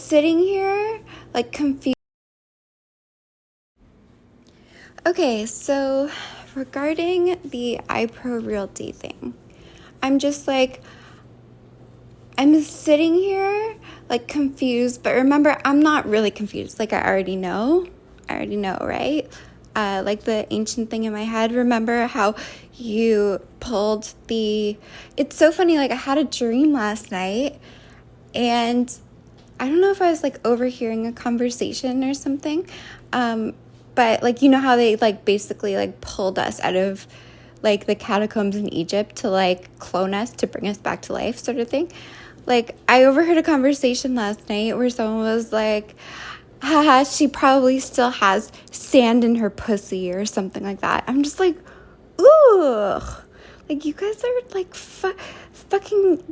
sitting here like confused. Okay, so regarding the Ipro realty thing, I'm sitting here like confused, but remember, I'm not really confused. Like I already know, right? Like the ancient thing in my head. Remember how you pulled it's so funny. Like I had a dream last night and I don't know if I was like overhearing a conversation or something. But like, you know how they like basically like pulled us out of like the catacombs in Egypt to like clone us to bring us back to life sort of thing. Like I overheard a conversation last night where someone was like, haha, she probably still has sand in her pussy or something like that. I'm just like, ugh. Like you guys are like fucking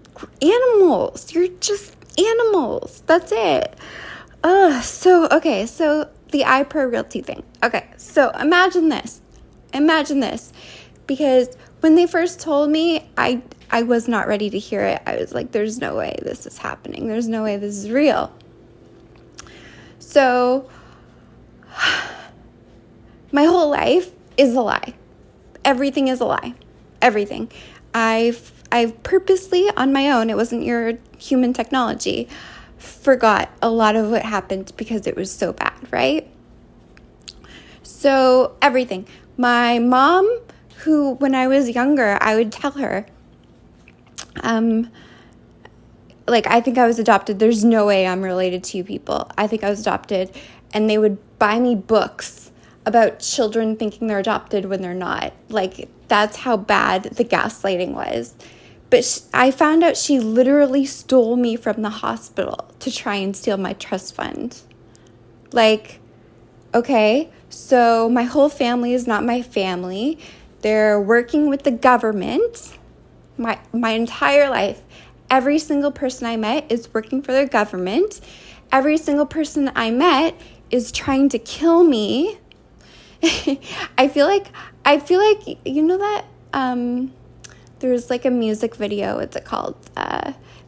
animals. You're just animals. That's it. So the Ipro realty thing. Okay, so imagine this, because when they first told me, I was not ready to hear it. I was like, there's no way this is happening. There's no way this is real. So my whole life is a lie. Everything is a lie. Everything. I've purposely on my own, it wasn't your human technology, forgot a lot of what happened because it was so bad, right? So everything. My mom, who when I was younger, I would tell her, like, I think I was adopted. There's no way I'm related to you people. I think I was adopted. And they would buy me books about children thinking they're adopted when they're not. Like, that's how bad the gaslighting was. But I found out she literally stole me from the hospital to try and steal my trust fund. Like, okay, so my whole family is not my family. They're working with the government. My entire life, every single person I met is working for the government. Every single person I met is trying to kill me. I feel like you know that there's like a music video, what's it called?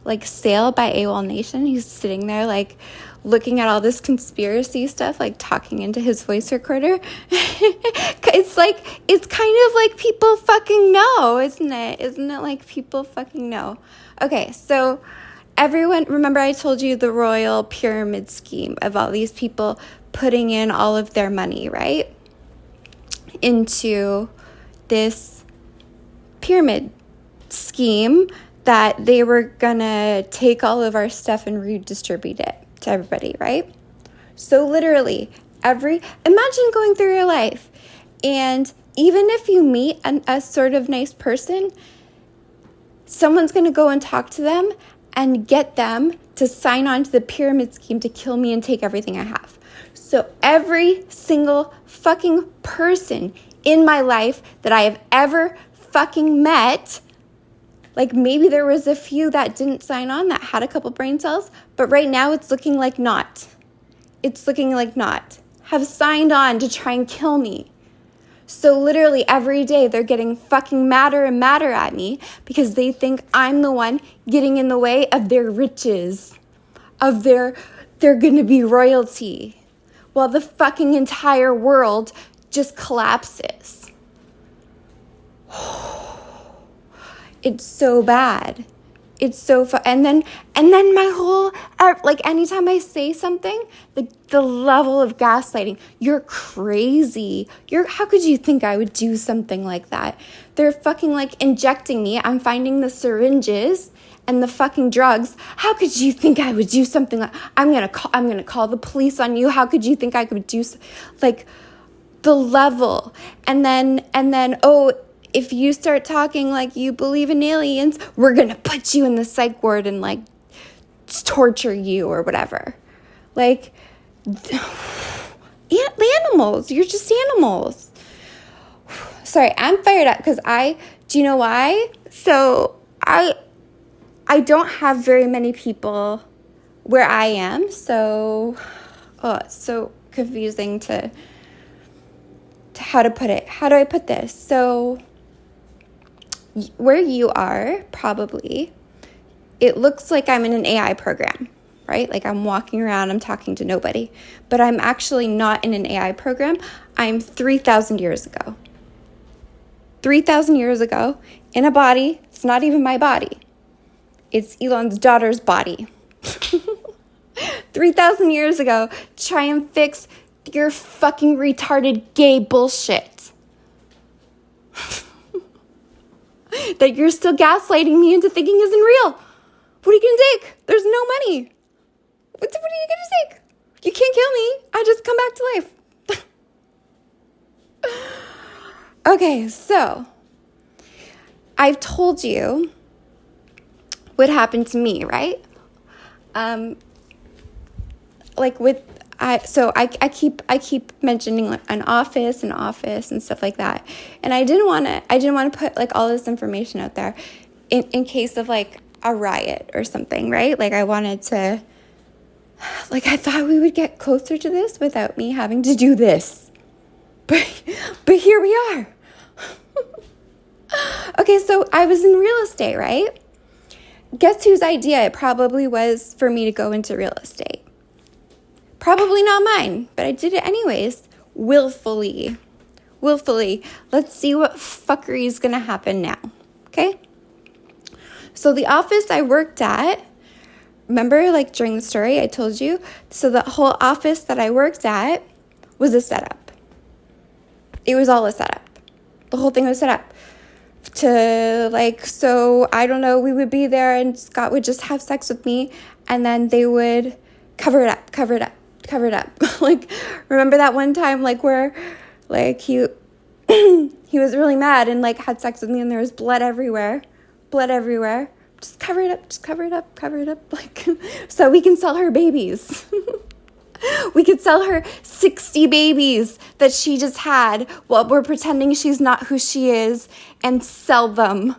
Like Sail by AWOL Nation. He's sitting there like looking at all this conspiracy stuff, like talking into his voice recorder. It's kind of like people fucking know, isn't it? Isn't it like people fucking know? Okay, so everyone, remember I told you the royal pyramid scheme of all these people putting in all of their money, right? Into this pyramid scheme that they were gonna take all of our stuff and redistribute it to everybody, right? So literally imagine going through your life and even if you meet a sort of nice person, someone's gonna go and talk to them and get them to sign on to the pyramid scheme to kill me and take everything I have. So every single fucking person in my life that I have ever fucking met, like maybe there was a few that didn't sign on that had a couple brain cells, but right now it's looking like not. It's looking like not. Have signed on to try and kill me. So literally every day they're getting fucking madder and madder at me because they think I'm the one getting in the way of their riches, of they're gonna be royalty, while the fucking entire world just collapses. It's so bad. It's so and then my whole, like anytime I say something, the level of gaslighting, you're crazy. How could you think I would do something like that? They're fucking like injecting me. I'm finding the syringes and the fucking drugs. How could you think I would do something like, I'm going to call the police on you. How could you think I could do like the level? And then, oh, if you start talking like you believe in aliens, we're going to put you in the psych ward and like torture you or whatever. Like, animals. You're just animals. Sorry, I'm fired up because do you know why? So I don't have very many people where I am. So, it's so confusing to how to put it. How do I put this? So where you are, probably, it looks like I'm in an AI program, right? Like I'm walking around, I'm talking to nobody, but I'm actually not in an AI program. I'm 3,000 years ago. 3,000 years ago in a body. It's not even my body. It's Elon's daughter's body. 3,000 years ago, try and fix your fucking retarded gay bullshit. That you're still gaslighting me into thinking isn't real. What are you gonna take? There's no money. What are you gonna take? You can't kill me. I just come back to life. Okay, so I've told you what happened to me, right? I keep mentioning like an office and stuff like that, and I didn't want to put like all this information out there in case of like a riot or something, right? Like I wanted to, like I thought we would get closer to this without me having to do this, but here we are. Okay, so I was in real estate, right? Guess whose idea it probably was for me to go into real estate? Probably not mine, but I did it anyways, willfully. Let's see what fuckery is going to happen now, okay? So the office I worked at, remember like during the story I told you? So the whole office that I worked at was a setup. It was all a setup. The whole thing was set up to like, so I don't know, we would be there and Scott would just have sex with me and then they would cover it up. Like, remember that one time, like, where, like, he was really mad and, like, had sex with me and there was blood everywhere. Just cover it up, like, so we can sell her babies. We could sell her 60 babies that she just had while we're pretending she's not who she is and sell them.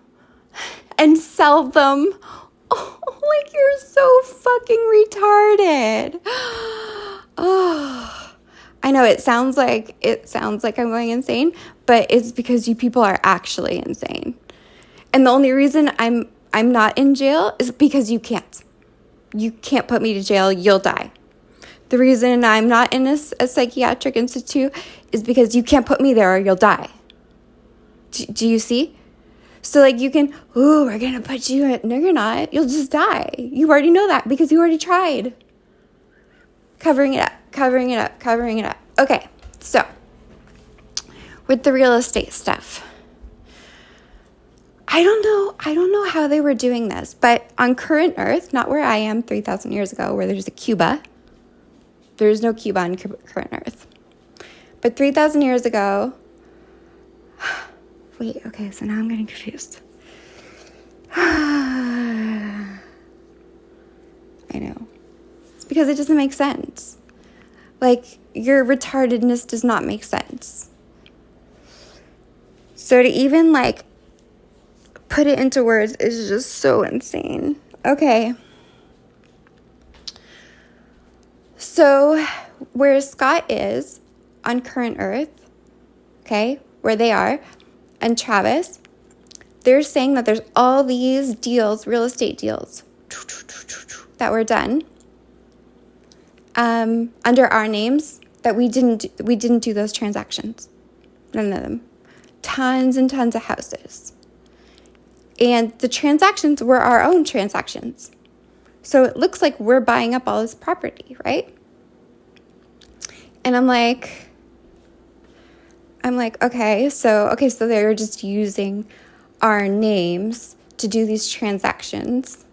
Oh, like, you're so fucking retarded. Oh, I know it sounds like I'm going insane, but it's because you people are actually insane. And the only reason I'm not in jail is because you can't. You can't put me to jail. You'll die. The reason I'm not in a psychiatric institute is because you can't put me there or you'll die. Do you see? So like you can, we're going to put you in. No, you're not. You'll just die. You already know that because you already tried. Covering it up. Okay, so with the real estate stuff, I don't know how they were doing this, but on current Earth, not where I am 3,000 years ago, where there's a Cuba. There's no Cuba on current Earth. But 3,000 years ago, wait, okay, so now I'm getting confused. I know. It's because it doesn't make sense. Like, your retardedness does not make sense. So to even, like, put it into words is just so insane. Okay. So where Scott is on current Earth, okay, where they are, and Travis, they're saying that there's all these deals, real estate deals, that were done under our names that we didn't do those transactions. None of them. Tons and tons of houses. And the transactions were our own transactions. So it looks like we're buying up all this property, right? And I'm like, okay, so they're just using our names to do these transactions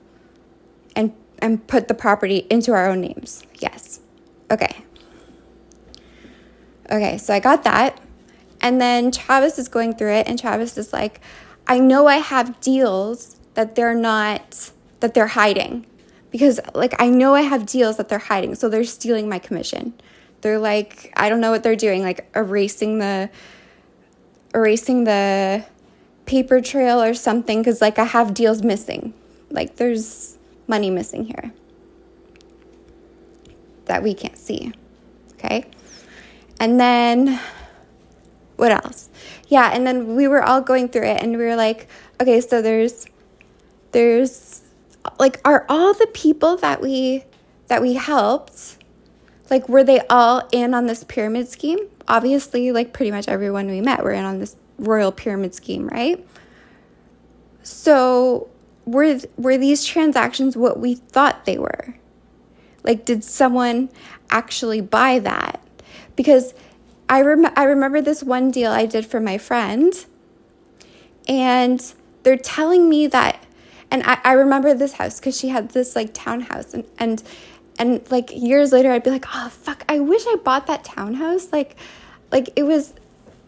and put the property into our own names. Yes. Okay, so I got that. And then Travis is going through it, and Travis is like, I know I have deals that they're hiding. Because, like, I know I have deals that they're hiding, so they're stealing my commission. They're like, I don't know what they're doing, like erasing the paper trail or something, because, like, I have deals missing. Like, there's money missing here that we can't see, okay? And then, what else? Yeah, and then we were all going through it, and we were like, okay, so there's like, are all the people that we that we helped, like, were they all in on this pyramid scheme? Obviously, like, pretty much everyone we met were in on this royal pyramid scheme, right? So were these transactions what we thought they were? Like, did someone actually buy that? Because I remember this one deal I did for my friend, and they're telling me that, and I remember this house because she had this, like, townhouse, and like, years later, I'd be like, oh, fuck, I wish I bought that townhouse. Like it was,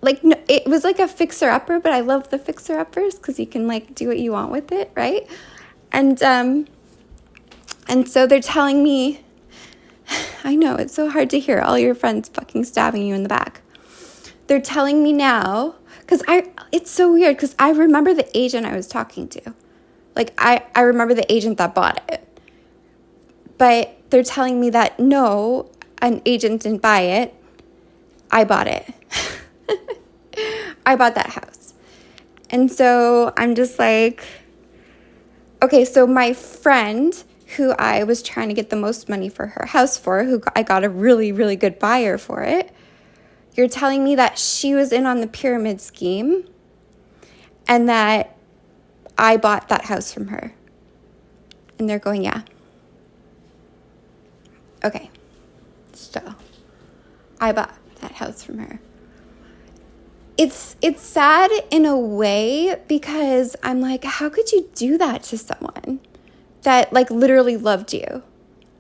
like, no, it was like a fixer-upper, but I love the fixer-uppers because you can, like, do what you want with it, right? And so they're telling me, I know, it's so hard to hear all your friends fucking stabbing you in the back. They're telling me now, because it's so weird, because I remember the agent I was talking to. Like, I remember the agent that bought it. But they're telling me that, no, an agent didn't buy it. I bought it. I bought that house. And so I'm just like, okay, so my friend, who I was trying to get the most money for her house for, who I got a really, really good buyer for it, you're telling me that she was in on the pyramid scheme and that I bought that house from her. And they're going, yeah. Okay, so I bought that house from her. It's sad in a way because I'm like, how could you do that to someone that, like, literally loved you?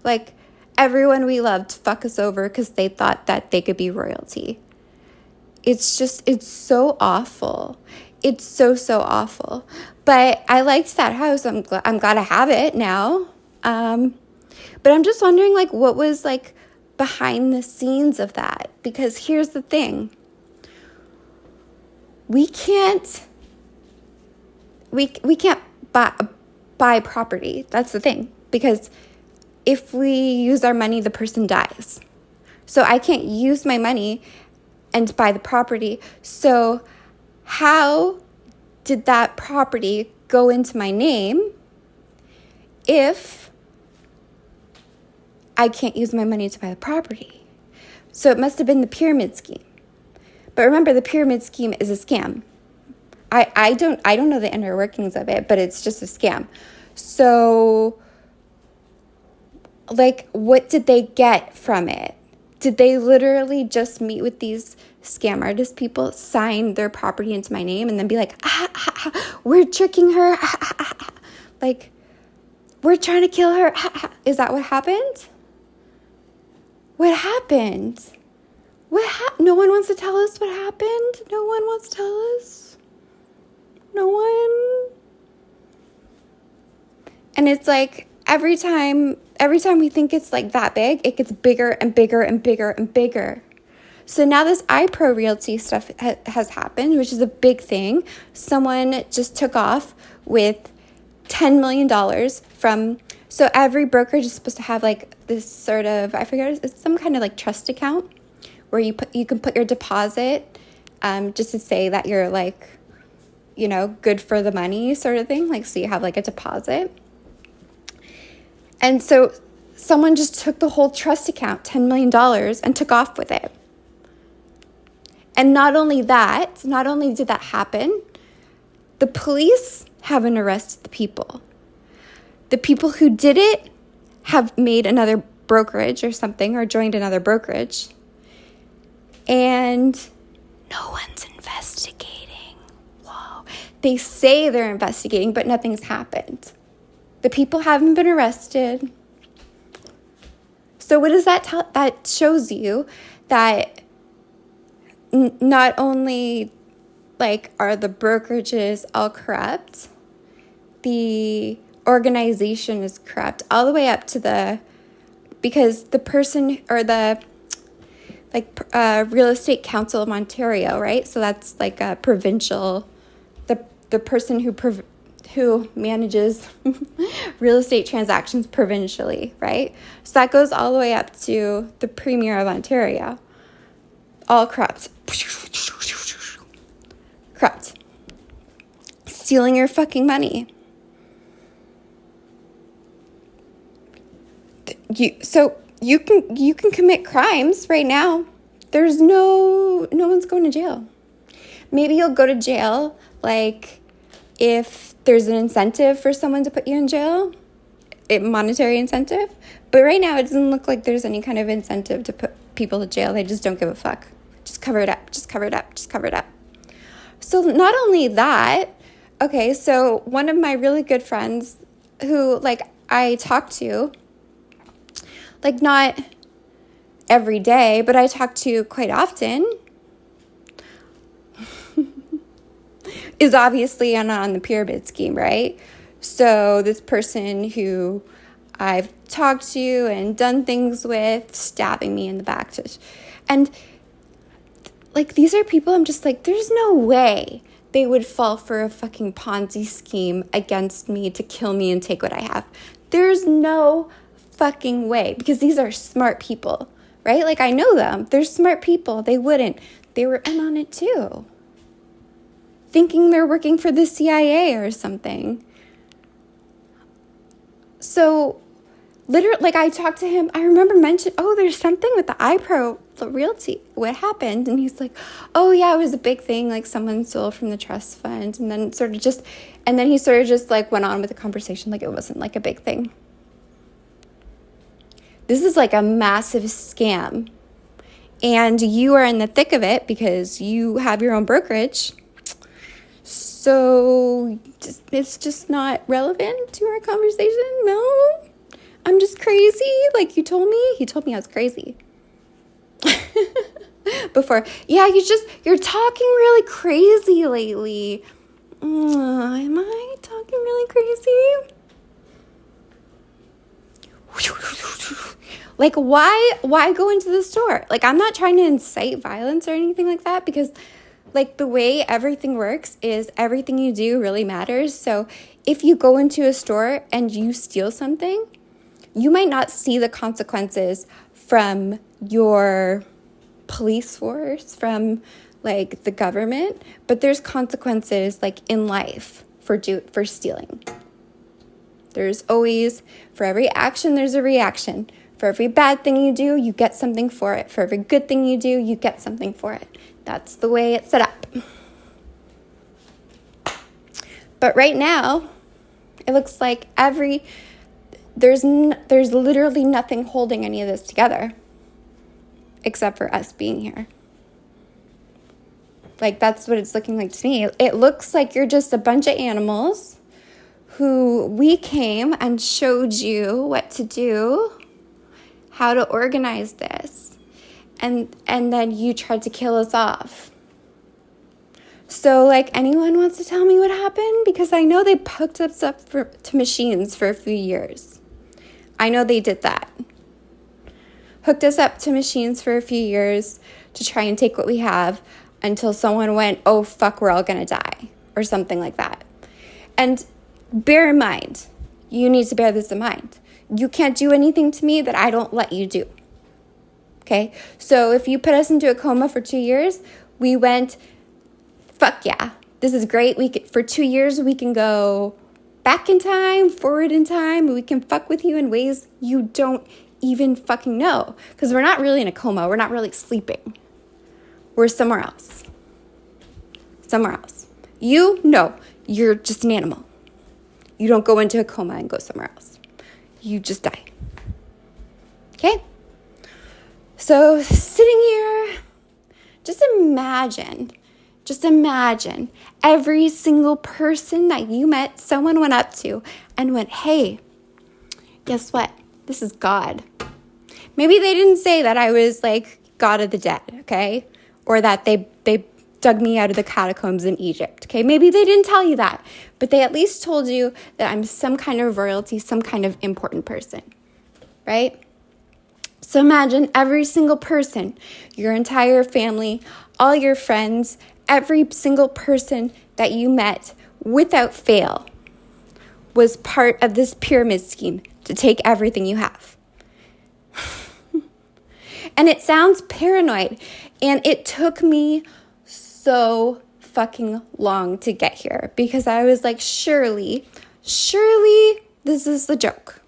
Like, everyone we loved fuck us over because they thought that they could be royalty. It's so awful. It's so awful. But I liked that house. I'm glad I have it now. But I'm just wondering, like, what was, like, behind the scenes of that? Because here's the thing. We can't buy property. That's the thing. Because if we use our money, the person dies. So I can't use my money and buy the property. So how did that property go into my name if I can't use my money to buy the property? So it must have been the pyramid scheme. But remember, the pyramid scheme is a scam. I don't know the inner workings of it, but it's just a scam. So, like, what did they get from it? Did they literally just meet with these scam artist people, sign their property into my name, and then be like, we're tricking her, like, we're trying to kill her? Is that what happened? What happened? No one wants to tell us what happened? No one wants to tell us? No one? And it's like, every time we think it's, like, that big, it gets bigger and bigger and bigger and bigger. So now this Ipro realty stuff has happened, which is a big thing. Someone just took off with $10 million from, so every brokerage is supposed to have, like, this sort of, I forget, it's some kind of, like, trust account where you can put your deposit, just to say that you're, like, you know, good for the money sort of thing. Like, so you have, like, a deposit. And so someone just took the whole trust account, $10 million, and took off with it. And not only did that happen, the police haven't arrested the people. The people who did it have made another brokerage or something, or joined another brokerage. And no one's investigating. Whoa. They say they're investigating, but nothing's happened. The people haven't been arrested. So what does that tell? That shows you that not only, like, are the brokerages all corrupt, the organization is corrupt all the way up to because the person, or the, like, Real Estate Council of Ontario, right? So that's, like, a provincial, the person who manages real estate transactions provincially, right? So that goes all the way up to the Premier of Ontario. All corrupt. Corrupt. Stealing your fucking money. you can commit crimes right now. There's no one's going to jail. Maybe you'll go to jail like if there's an incentive for someone to put you in jail, a monetary incentive. But right now it doesn't look like there's any kind of incentive to put people in jail. They just don't give a fuck. Just cover it up. Just cover it up. Just cover it up. So not only that, okay, so one of my really good friends who like I talk to, like not every day, but I talk to quite often, is obviously on the pyramid scheme, right? So this person who I've talked to and done things with, stabbing me in the back. And like, these are people I'm just like, there's no way they would fall for a fucking Ponzi scheme against me to kill me and take what I have. There's no fucking way, because these are smart people, right? Like, I know them. They're smart people. They wouldn't. They were in on it too, thinking they're working for the CIA or something. So literally, like, I talked to him. I remember mentioning, there's something with the Ipro, the realty. What happened? And he's like, oh yeah, it was a big thing. Like, someone stole from the trust fund. And then he sort of just like went on with the conversation like it wasn't like a big thing. This is like a massive scam. And you are in the thick of it because you have your own brokerage. So it's just not relevant to our conversation. No, I'm just crazy. Like he told me I was crazy before. Yeah, you're talking really crazy lately. Am I talking really crazy? Like, why go into the store? Like, I'm not trying to incite violence or anything like that, because like the way everything works is everything you do really matters. So if you go into a store and you steal something, you might not see the consequences from your police force, from like the government, but there's consequences like in life for stealing. There's always, for every action, there's a reaction. For every bad thing you do, you get something for it. For every good thing you do, you get something for it. That's the way it's set up. But right now, it looks like there's literally nothing holding any of this together except for us being here. Like, that's what it's looking like to me. It looks like you're just a bunch of animals who we came and showed you what to do, how to organize this, and then you tried to kill us off. So, like, anyone wants to tell me what happened? Because I know they hooked us up to machines for a few years. I know they did that. Hooked us up to machines for a few years to try and take what we have until someone went, oh, fuck, we're all going to die, or something like that. And bear in mind, you need to bear this in mind. You can't do anything to me that I don't let you do. Okay? So if you put us into a coma for 2 years, we went, fuck yeah, this is great. For 2 years, we can go back in time, forward in time. We can fuck with you in ways you don't even fucking know. Because we're not really in a coma. We're not really sleeping. We're somewhere else. Somewhere else. You're just an animal. You don't go into a coma and go somewhere else. You just die. Okay? So sitting here, just imagine every single person that you met, someone went up to and went, hey, guess what? This is God. Maybe they didn't say that I was like God of the dead, okay? Or that they dug me out of the catacombs in Egypt, okay? Maybe they didn't tell you that, but they at least told you that I'm some kind of royalty, some kind of important person, right? So imagine every single person, your entire family, all your friends, every single person that you met without fail was part of this pyramid scheme to take everything you have. And it sounds paranoid, and it took me so fucking long to get here because I was like, surely this is the joke.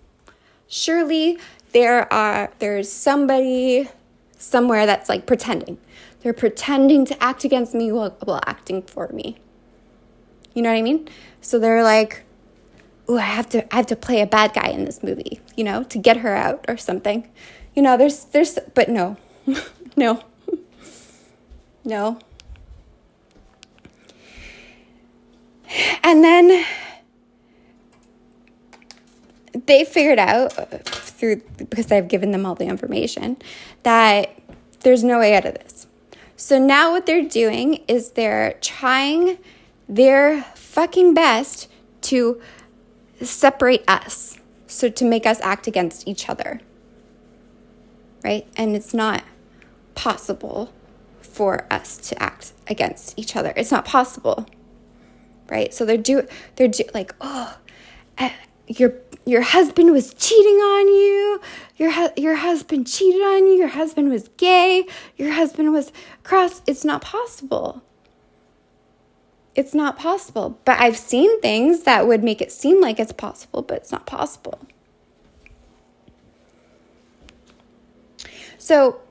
Surely there's somebody somewhere that's like pretending. They're pretending to act against me while acting for me. You know what I mean? So they're like, "Ooh, I have to play a bad guy in this movie, to get her out or something." But no, no, no. And then they figured out because I've given them all the information, that there's no way out of this. So now what they're doing is they're trying their fucking best to separate us. So to make us act against each other. Right? And it's not possible for us to act against each other. It's not possible. Right? So they're like, "Oh, your husband was cheating on you. Your husband cheated on you. Your husband was gay. Your husband was cross." It's not possible. It's not possible. But I've seen things that would make it seem like it's possible, but it's not possible. So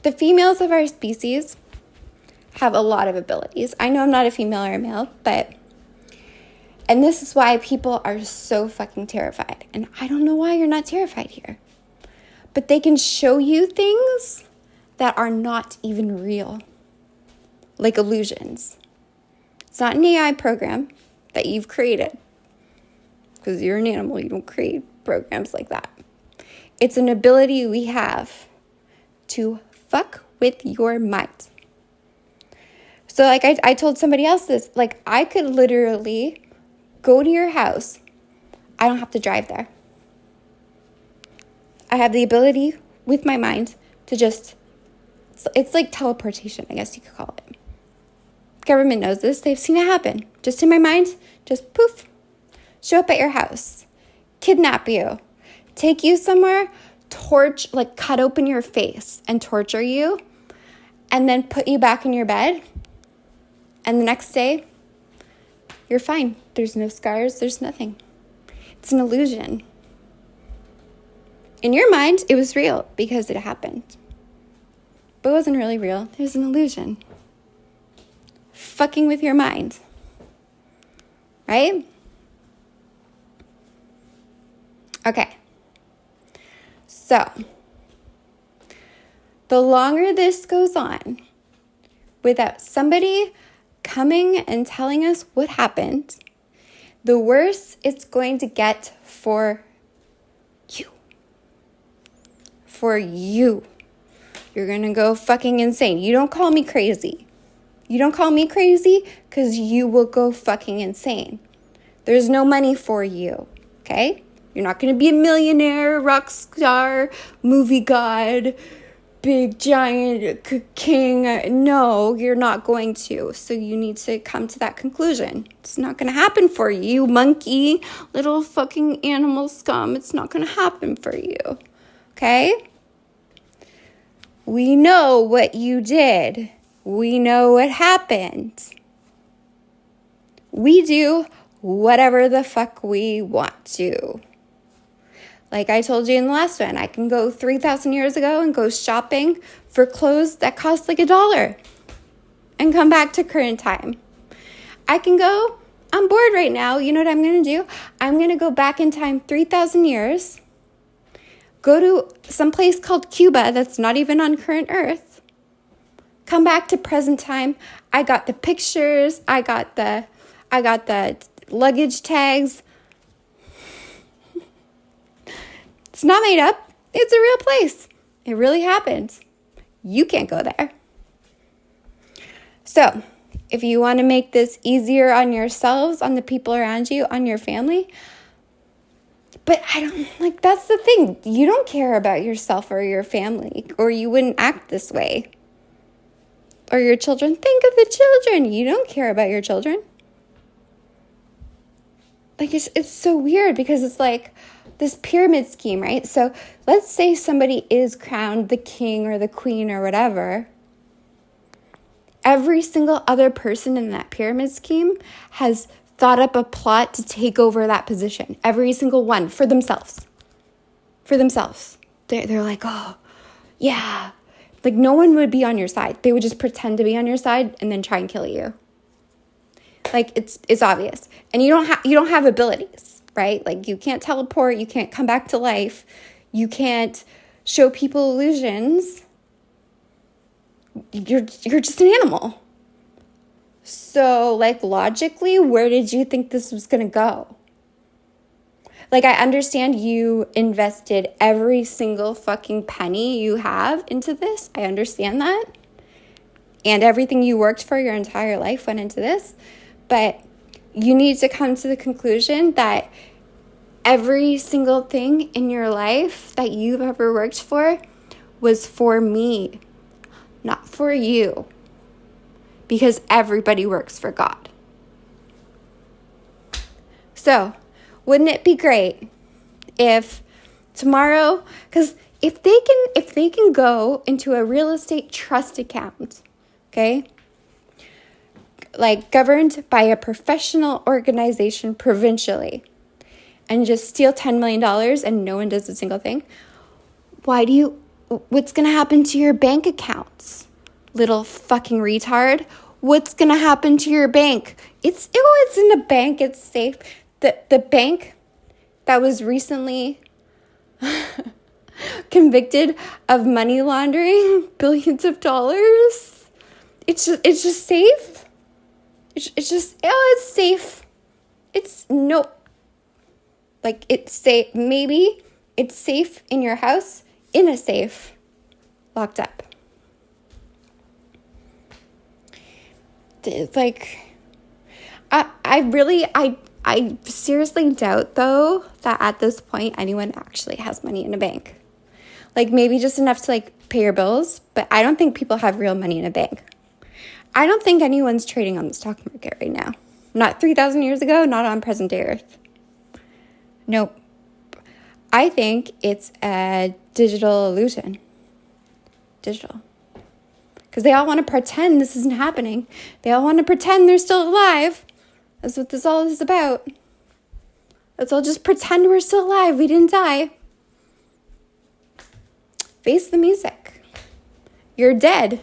the females of our species have a lot of abilities. I know I'm not a female or a male, and this is why people are so fucking terrified. And I don't know why you're not terrified here. But they can show you things that are not even real. Like illusions. It's not an AI program that you've created. Because you're an animal, you don't create programs like that. It's an ability we have to fuck with your mind. So like I told somebody else this, like I could literally go to your house. I don't have to drive there. I have the ability with my mind to it's like teleportation, I guess you could call it. Government knows this. They've seen it happen. Just in my mind, just poof, show up at your house, kidnap you, take you somewhere, cut open your face and torture you, and then put you back in your bed. And the next day, you're fine. There's no scars. There's nothing. It's an illusion. In your mind, it was real because it happened. But it wasn't really real. It was an illusion. Fucking with your mind. Right? Okay. So, the longer this goes on, without somebody coming and telling us what happened, the worse it's going to get for you. For you. You're going to go fucking insane. You don't call me crazy. You don't call me crazy because you will go fucking insane. There's no money for you, okay? You're not going to be a millionaire, rock star, movie god, big giant king. No, you're not going to. So you need to come to that conclusion. It's not going to happen for you, monkey, little fucking animal scum. It's not going to happen for you, okay? We know what you did. We know what happened. We do whatever the fuck we want to. Like I told you in the last one, I can go 3,000 years ago and go shopping for clothes that cost like $1 and come back to current time. I can go, I'm bored right now. You know what I'm going to do? I'm going to go back in time 3,000 years, go to some place called Cuba that's not even on current Earth, come back to present time. I got the pictures. I got the luggage tags. It's not made up. It's a real place. It really happened. You can't go there. So, if you want to make this easier on yourselves, on the people around you, on your family, but that's the thing. You don't care about yourself or your family, or you wouldn't act this way. Or your children. Think of the children. You don't care about your children. Like, it's so weird because it's like this pyramid scheme, right? So let's say somebody is crowned the king or the queen or whatever. Every single other person in that pyramid scheme has thought up a plot to take over that position. Every single one for themselves. For themselves. they're like, oh, yeah. Like, no one would be on your side. They would just pretend to be on your side and then try and kill you. Like, it's obvious. And you don't have abilities, right? Like, you can't teleport, you can't come back to life, you can't show people illusions. You're just an animal. So, like, logically, where did you think this was going to go? Like, I understand you invested every single fucking penny you have into this. I understand that. And everything you worked for your entire life went into this. But you need to come to the conclusion that every single thing in your life that you've ever worked for was for me, not for you. Because everybody works for God. So, wouldn't it be great if tomorrow, because if they can go into a real estate trust account, okay, like governed by a professional organization provincially, and just steal $10 million and no one does a single thing, what's going to happen to your bank accounts? Little fucking retard. What's going to happen to your bank? It's in the bank. It's safe. The bank that was recently convicted of money laundering billions of dollars. It's just safe. It's safe. It's no, like it's safe. Maybe it's safe in your house, in a safe, locked up. It's like, I seriously doubt, though, that at this point anyone actually has money in a bank. Like, maybe just enough to, like, pay your bills, but I don't think people have real money in a bank. I don't think anyone's trading on the stock market right now. Not 3,000 years ago, not on present-day Earth. Nope. I think it's a digital illusion. Digital. Because they all want to pretend this isn't happening. They all want to pretend they're still alive. That's what this all is about. Let's all just pretend we're still alive. We didn't die. Face the music. You're dead.